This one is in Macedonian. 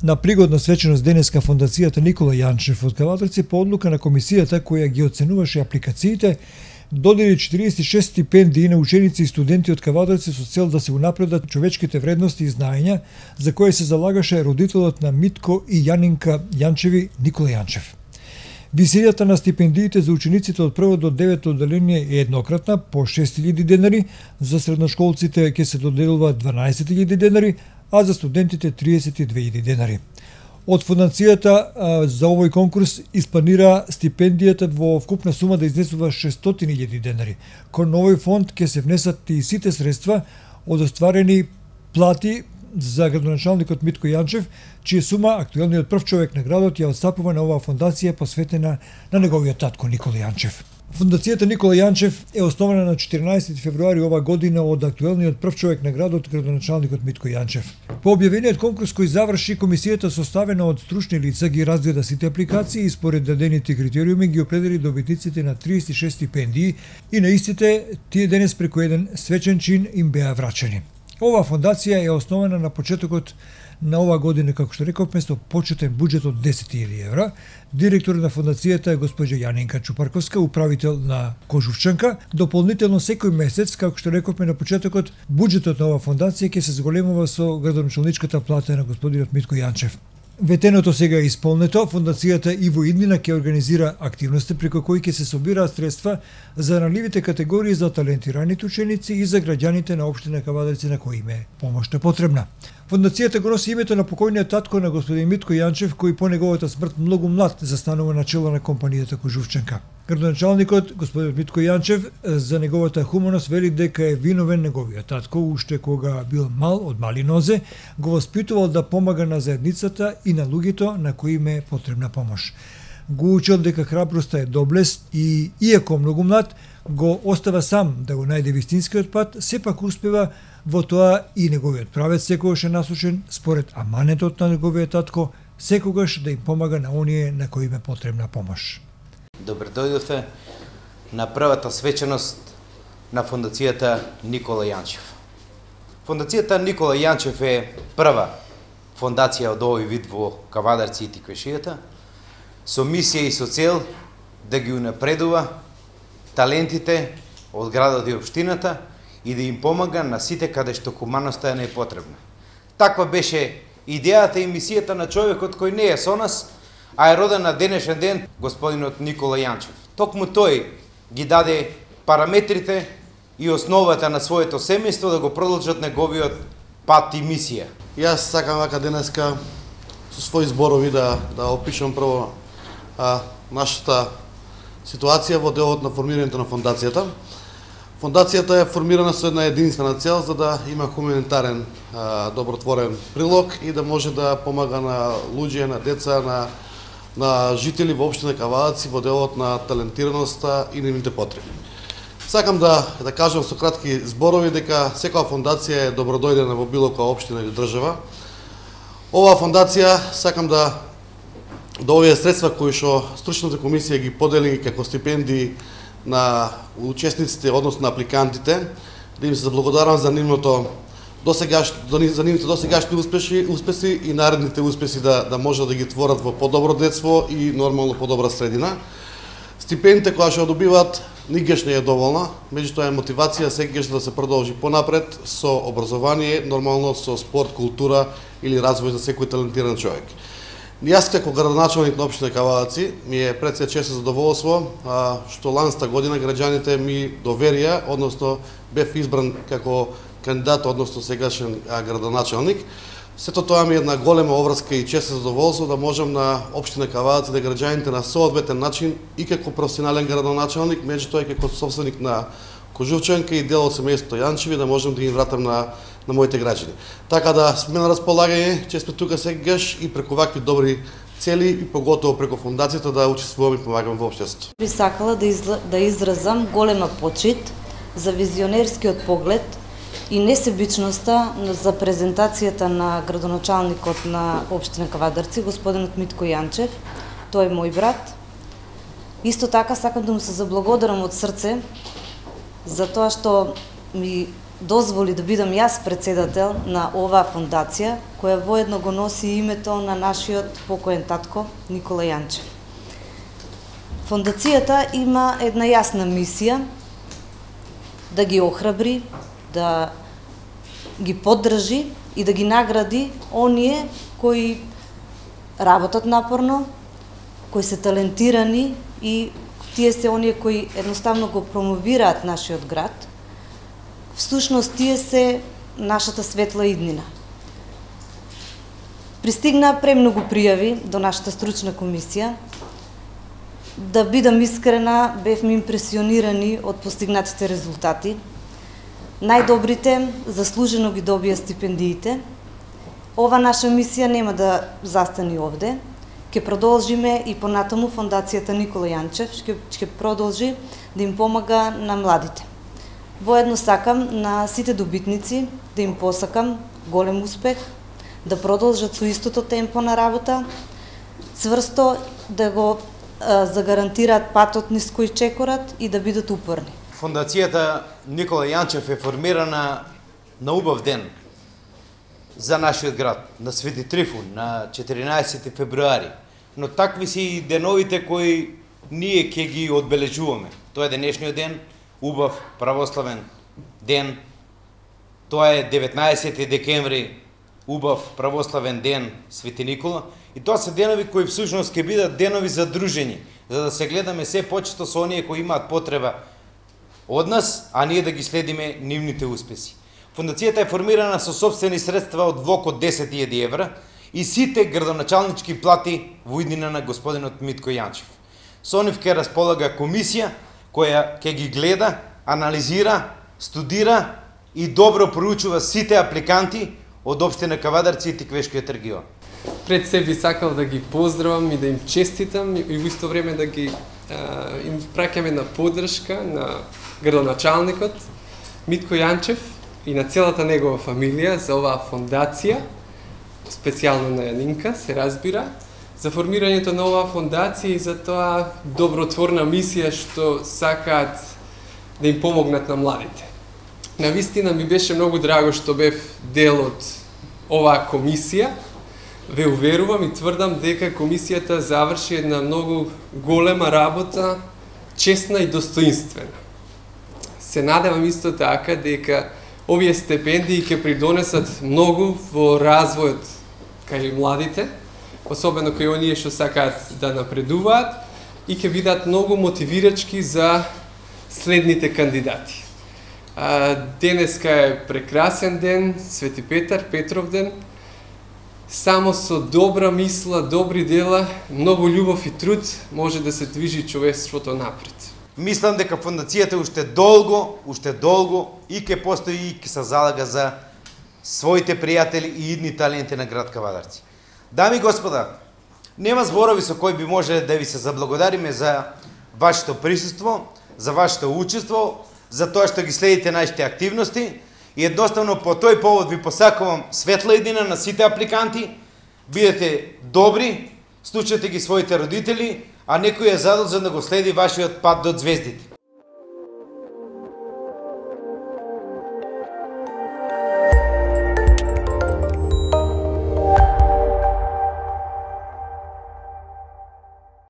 На пригодна свеченост денеска Фондацијата Никола Јанчев од Кавадарци по одлука на комисијата која ги оценуваше апликациите додели 46 стипендии на ученици и студенти од Кавадарци со цел да се унапредат човечките вредности и знаења за кои се залагаше родителот на Митко и Јанинка Јанчеви, Никола Јанчев. Висината на стипендиите за учениците од 1 до 9 одделение е еднократна по 6.000 денари, за средношколците ќе се доделува 12.000 денари, а за студентите 32.000 денари. Од фондацијата за овој конкурс испланира стипендијата во вкупна сума да изнесува 600.000 денари. Кон овој фонд ќе се внесат и сите средства од остварени плати за градоначалникот Митко Јанчев, чија сума актуелниот прв човек на градот ја отстапува на оваа фондација посветена на неговиот татко Никола Јанчев. Фондацијата Никола Јанчев е основана на 14 февруари ова година од актуелниот прв човек на градот, градоначалникот Митко Јанчев. По објавениот конкурс кој заврши, комисијата составена од стручни лица ги разгледа сите апликации и според дадените критериуми ги определи добитниците на 36 стипендии и на истите тие денес преку еден свечен чин им беа врачени. Оваа фондација е основана на почетокот на оваа година, како што рековме, со почетен буџет од 10.000 евра. Директор на фондацијата е госпоѓа Јанинка Чупарковска, управител на Кожувчанка. Дополнително секој месец, како што рековме на почетокот, буџетот на оваа фондација ќе се зголемува со градоначалничката плата на господинот Митко Јанчев. Ветеното сега е исполнето. Фондацијата и во иднина ќе организира активности преку кои ќе се собираат средства за ранливите категории за талентираните ученици и за граѓаните на општина Кавадарци на кои им е помошта потребна. Фондацијата го носи името на покојниот татко на господин Митко Јанчев, кој по неговата смрт многу млад застанува на чело на компанијата Кожувчанка. Градоначалникот, господин Митко Јанчев, за неговата хуманост вели дека е виновен неговиот татко, уште кога бил мал од мали нозе, го воспитувал да помага на заедницата и на луѓето на кои им е потребна помош. Го учел дека храброста е доблест и, иако многу млад, го остава сам да го најде вистинскиот пат, сепак успева во тоа и неговиот правец секогаш е насочен според аманетот на неговиот татко, секогаш да им помага на оние на кои им е потребна помош. Добре дојдовте на првата свеченост на Фондацијата Никола Јанчев. Фондацијата Никола Јанчев е прва фондација од овој вид во Кавадарци и Тиквешијата, со мисија и со цел да ги унапредува талентите од градот и општината и да им помага на сите каде што хуманоста е потребна. Таква беше идејата и мисијата на човекот кој не е со нас, а е роден на денешен ден, господинот Никола Јанчев. Токму тој ги даде параметрите и основата на своето семејство да го продолжат неговиот пат и мисија. Јас сакам вака денеска со своји зборови да опишам прво нашата ситуација во делот на формирањето на фондацијата. Фондацијата е формирана со една единствена цел за да има хуманитарен добротворен прилог и да може да помага на луѓе, на деца, на жители во општина Кавадарци во делот на талентираноста и нивните потреби. Сакам да кажам со кратки зборови дека секоја фондација е добродојдена во било која општина или држава. Оваа фондација сакам да овие средства кои што стручната комисија ги подели како стипендии на учесниците, односно на апликантите, да им се заблагодарам за нивните досегашни успеси и наредните успеси да можат да ги творат во подобро детство и нормално подобра средина. Стипендите кои што добиваат нигаш не е доволна, меѓутоа е мотивација секогаш да се продолжи понапред со образование, нормално со спорт, култура или развој за секој талентиран човек. Јас како градоначалник на општина Кавадарци ми е пред се често задоволство што ланста година граѓаните ми доверија, односно бев избран како кандидат, односно сегашен градоначалник. Сето тоа ми е една голема обврска и често задоволство да можам на општина Кавадарци да граѓаните на соодветен начин и како професионален градоначалник, меѓутоа и како собственик на Кожувчанка и дел од семејството Јанчеви да можам да ги вратам на моите граѓани. Така да сме на располагање, че сме тука сегаш и преку вакви добри цели и поготово преку фондацијата да учествувам и помагам во општеството. Би сакала да изразам голема почит за визионерскиот поглед и несебичноста за презентацијата на градоначалникот на општина Кавадарци, господинот Митко Јанчев. Тој е мој брат. Исто така сакам да му се заблагодарам од срце за тоа што ми дозволи да бидам јас председател на оваа фондација, која воедно го носи името на нашиот покоен татко Никола Јанчев. Фондацијата има една јасна мисија да ги охрабри, да ги поддржи и да ги награди оние кои работат напорно, кои се талентирани и тие се оние кои едноставно го промовираат нашиот град. Всушност тие се нашата светла иднина. Пристигна премногу пријави до нашата стручна комисија. Да бидам искрена, бевме импресионирани од постигнатите резултати. Најдобрите заслужено ги добија стипендиите. Ова наша мисија нема да застани овде. Ќе продолжиме и понатаму Фондацијата Никола Јанчев ќе продолжи да им помага на младите. Воедно сакам на сите добитници да им посакам голем успех, да продолжат со истото темпо на работа, цврсто да го загарантираат патот низ кој чекорат и да бидат упорни. Фондацијата Никола Јанчев е формирана на убав ден за нашиот град, на Свети Трифун, на 14 февруари. Но такви се и деновите кои ние ќе ги одбележуваме. Тоа е денешниот ден, убав православен ден. Тоа е 19 декември, убав православен ден Свети Никола. И тоа се денови кои всушност ќе бидат денови за дружење, за да се гледаме се почесто со оние кои имаат потреба од нас, а ние да ги следиме нивните успеси. Фондацијата е формирана со собствени средства од влог од 10.000 евра и сите градоначалнички плати во иднина на господинот Митко Јанчев. Со нив ќе располага комисија која ќе ги гледа, анализира, студира и добро проучува сите апликанти од општина Кавадарци и Тиквешкиот регион. Пред се би сакал да ги поздравам и да им честитам и во исто време да ги им праќам една поддршка на градоначалникот Митко Јанчев и на целата негова фамилија за оваа фондација, специјално на Јанинка, се разбира, за формирањето на оваа фондација и за тоа добротворна мисија што сакаат да им помогнат на младите. Навистина ми беше многу драго што бев дел од оваа комисија. Ве уверувам и тврдам дека комисијата заврши една многу голема работа, честна и достоинствена. Се надевам исто така дека овие стипендии ќе придонесат многу во развојот кај младите, особено кај оние што сакаат да напредуваат и ќе бидат многу мотивирачки за следните кандидати. Денеска е прекрасен ден, Свети Петар, Петров ден. Само со добра мисла, добри дела, многу љубов и труд може да се движи човештвото напред. Мислам дека фондацијата уште долго и ќе постои и ќе се залага за своите пријатели и идни таленти на град Кавадарци. Дами и господа, нема зборови со кои би може да ви се заблагодариме за вашето присуство, за вашето учество, за тоа што ги следите нашите активности и едноставно по тој повод ви посакувам светла иднина на сите апликанти, бидете добри, слушате ги своите родители, а некој е задолжен да го следи вашиот пат до звездите.